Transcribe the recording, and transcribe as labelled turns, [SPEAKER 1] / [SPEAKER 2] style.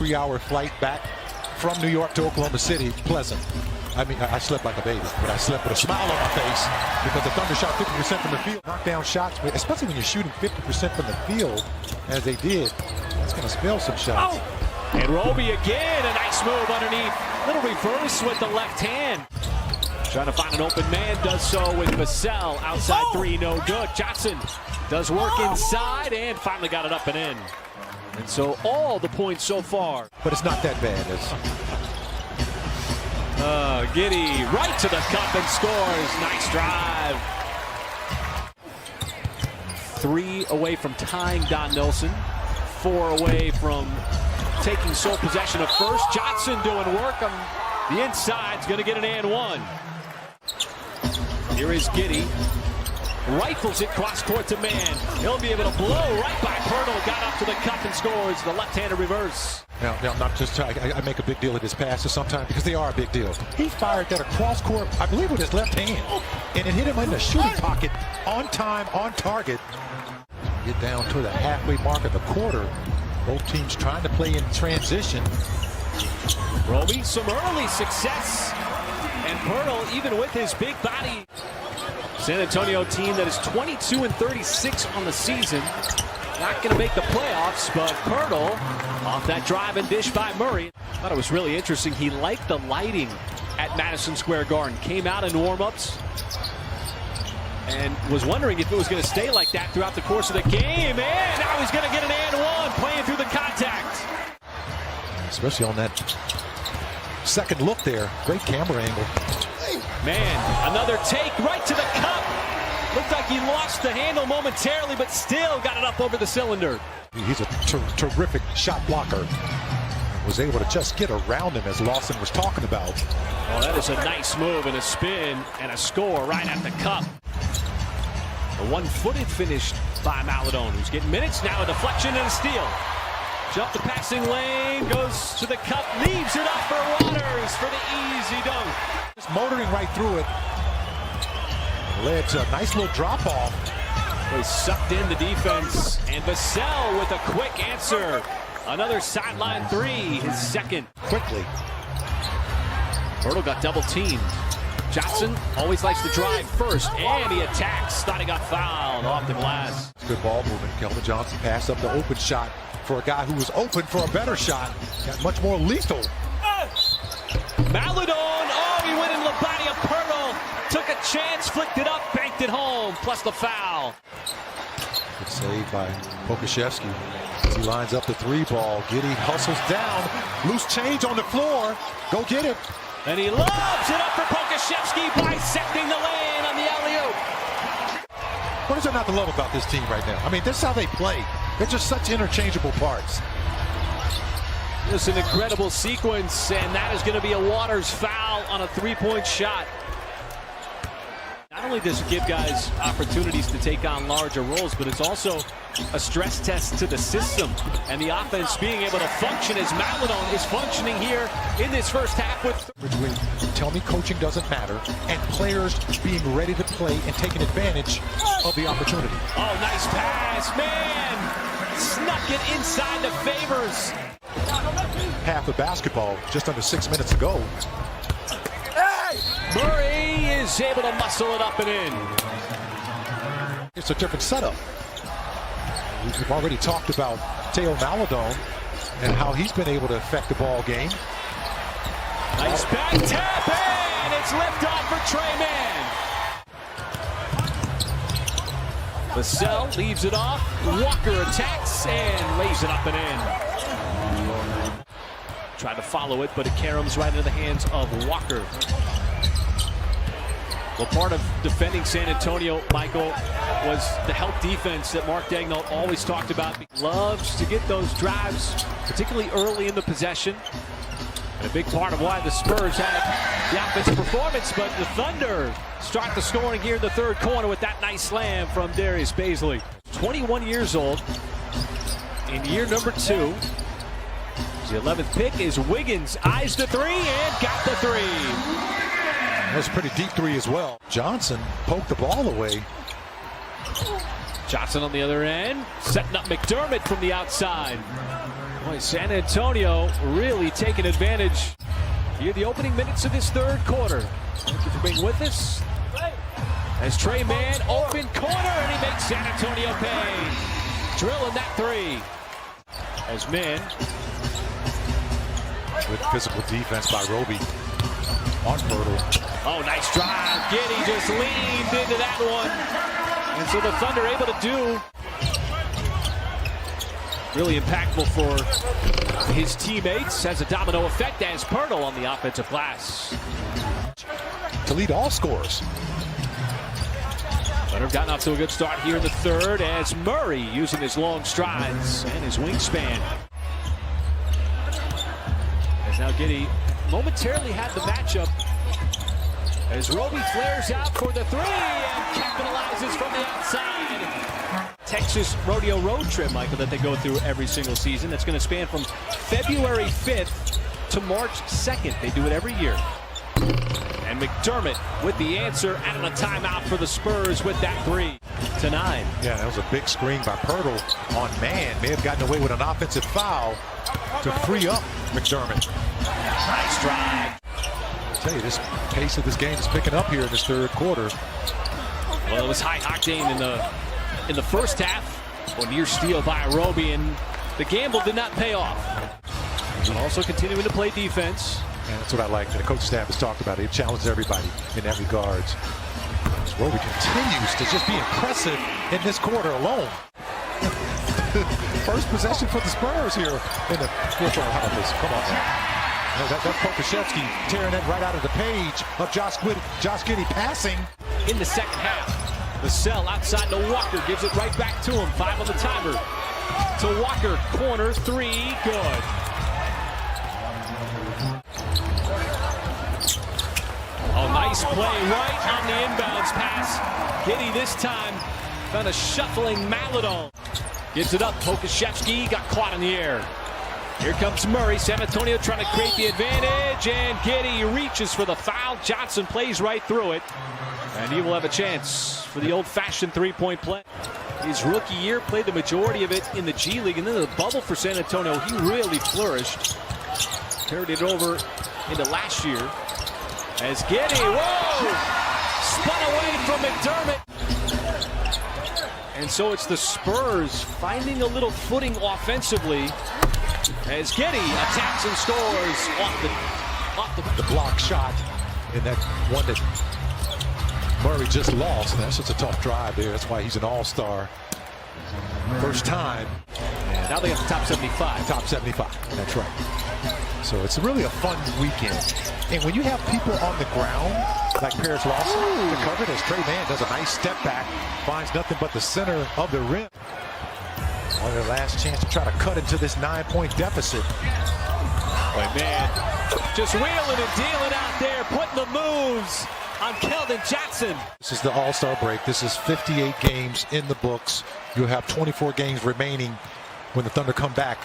[SPEAKER 1] 3-hour flight back from New York to Oklahoma City, pleasant. I mean, I slept like a baby, but I slept with a smile on my face because the Thunder shot 50% from the field. Knock down shots, especially when you're shooting 50% from the field, as they did, it's going to spell some shots.
[SPEAKER 2] Oh. And Roby again, a nice move underneath. Little reverse with the left hand. Trying to find an open man, does so with Vassell. Outside three, no good. Johnson does work inside and finally got it up and in. And so all the points so far.
[SPEAKER 1] But it's not that bad.
[SPEAKER 2] Giddy right to the cup and scores. Nice drive. 3 away from tying Don Nelson. 4 away from taking sole possession of first. Johnson doing work on the inside's going to get an and one. Here is Giddy. Rifles it cross court to man. He'll be able to blow right by Pirtle. Got up to the cup and scores the left-handed reverse.
[SPEAKER 1] Now not just I make a big deal of his passes sometimes because they are a big deal. He fired that across court, I believe, with his left hand, and it hit him in the shooting pocket, on time, on target. Get down to the halfway mark of the quarter. Both teams trying to play in transition.
[SPEAKER 2] Roby, some early success, and Pirtle, even with his big body. San Antonio team that is 22-36 on the season. Not going to make the playoffs, but Pirtle off that drive and dish by Murray. Thought it was really interesting. He liked the lighting at Madison Square Garden. Came out in warm-ups and was wondering if it was going to stay like that throughout the course of the game. And now he's going to get an and one, playing through the contact.
[SPEAKER 1] Especially on that second look there. Great camera angle.
[SPEAKER 2] Man, another take right to the cup. Looked like he lost the handle momentarily, but still got it up over the cylinder.
[SPEAKER 1] He's a terrific shot blocker. Was able to just get around him, as Lawson was talking about.
[SPEAKER 2] Oh, that is a nice move and a spin and a score right at the cup. A one-footed finish by Maladone, who's getting minutes now. A deflection and a steal. Jump the passing lane, goes to the cup, leaves it up for Waters for the easy dunk.
[SPEAKER 1] Just motoring right through it. Led to a nice little drop-off.
[SPEAKER 2] He sucked in the defense, and Vassell with a quick answer. Another sideline three, his second.
[SPEAKER 1] Quickly.
[SPEAKER 2] Pirtle got double-teamed. Johnson always likes to drive first, and he attacks. Thought he got fouled off the glass.
[SPEAKER 1] Good ball movement. Kelvin Johnson passed up the open shot for a guy who was open for a better shot. Got much more lethal.
[SPEAKER 2] Maladone, oh, he went in the body of Pirtle. Took a chance, flicked it up, banked it home, plus the foul.
[SPEAKER 1] Good save by Pokashevsky as he lines up the three ball. Giddy hustles down, loose change on the floor. Go get it.
[SPEAKER 2] And he lobs it up for Pokashevsky, bisecting the lane on the alley-oop.
[SPEAKER 1] What is there not to love about this team right now? I mean, this is how they play. They're just such interchangeable parts.
[SPEAKER 2] Just an incredible sequence, and that is going to be a Waters foul on a three-point shot. Not only does it give guys opportunities to take on larger roles, but it's also a stress test to the system and the offense being able to function as Maladone is functioning here in this first half with.
[SPEAKER 1] Between tell me coaching doesn't matter and players being ready to play and taking advantage of the opportunity.
[SPEAKER 2] Oh, nice pass, man! Snuck it inside the Favors.
[SPEAKER 1] Half of basketball, just under 6 minutes to go.
[SPEAKER 2] Murray is able to muscle it up and in.
[SPEAKER 1] It's a different setup. We've already talked about Teo Maladone and how he's been able to affect the ball game.
[SPEAKER 2] Nice back tap, and it's lift off for Trey Mann. Vassell leaves it off. Walker attacks and lays it up and in. Tried to follow it, but it caroms right into the hands of Walker. Well, part of defending San Antonio, Michael, was the help defense that Mark Daigneault always talked about. He loves to get those drives, particularly early in the possession. And a big part of why the Spurs had the offensive performance, but the Thunder start the scoring here in the third quarter with that nice slam from Darius Bazley. 21 years old, in year number 2. The 11th pick is Wiggins. Eyes the three and got the three.
[SPEAKER 1] That was a pretty deep three as well. Johnson poked the ball away.
[SPEAKER 2] Johnson on the other end, setting up McDermott from the outside. Boy, San Antonio really taking advantage. Here are the opening minutes of this third quarter. Thank you for being with us. As Trey Mann, open corner, and he makes San Antonio pay. Drilling that three. As Mann.
[SPEAKER 1] Good physical defense by Roby on Pirtle.
[SPEAKER 2] Oh, nice drive. Giddey just leaned into that one. And so the Thunder able to do. Really impactful for his teammates. Has a domino effect as Pirtle on the offensive glass.
[SPEAKER 1] To lead all scorers.
[SPEAKER 2] Thunder have gotten off to a good start here in the third as Murray using his long strides and his wingspan. As now Giddey momentarily had the matchup as Roby flares out for the three and capitalizes from the outside. Texas rodeo road trip, Michael, that they go through every single season. That's going to span from February 5th to March 2nd. They do it every year. And McDermott with the answer and a timeout for the Spurs with that 3-9.
[SPEAKER 1] Yeah, that was a big screen by Pirtle on Mann. May have gotten away with an offensive foul to free up McDermott.
[SPEAKER 2] Nice drive.
[SPEAKER 1] I'll tell you, this pace of this game is picking up here in this third quarter.
[SPEAKER 2] Well, it was high octane in the first half. Or near steal by Roby, and the gamble did not pay off. But also continuing to play defense.
[SPEAKER 1] And that's what I like. The coach staff has talked about it. He challenges everybody in that regards. Roby continues to just be impressive in this quarter alone. First possession for the Spurs here in the fourth quarter. How about this? Come on now. That's Pokusevski tearing it right out of the page of Josh Giddey passing.
[SPEAKER 2] In the second half, the sell outside to Walker gives it right back to him. 5 on the timer. To Walker, corner 3, good. Oh, nice play right on the inbounds pass. Giddey this time found a shuffling Maladon. Gives it up. Pokusevski got caught in the air. Here comes Murray. San Antonio trying to create the advantage, and Giddey reaches for the foul. Johnson plays right through it, and he will have a chance for the old-fashioned three-point play. His rookie year played the majority of it in the G League, and then the bubble for San Antonio, he really flourished. Carried it over into last year. As Giddey, whoa! Spun away from McDermott. And so it's the Spurs finding a little footing offensively as Giddey attacks and scores off
[SPEAKER 1] the block shot in that one that Murray just lost. That's just a tough drive there. That's why he's an all-star. First time.
[SPEAKER 2] And now they have the top 75.
[SPEAKER 1] Top 75, that's right. So it's really a fun weekend. And when you have people on the ground, like Paris Lawson, to cover it as Trey Mann does a nice step back, finds nothing but the center of the rim. On their last chance to try to cut into this 9-point deficit.
[SPEAKER 2] Boy, Mann just wheeling and dealing out there, putting the moves on Keldon Johnson.
[SPEAKER 1] This is the All-Star break. This is 58 games in the books. You'll have 24 games remaining when the Thunder come back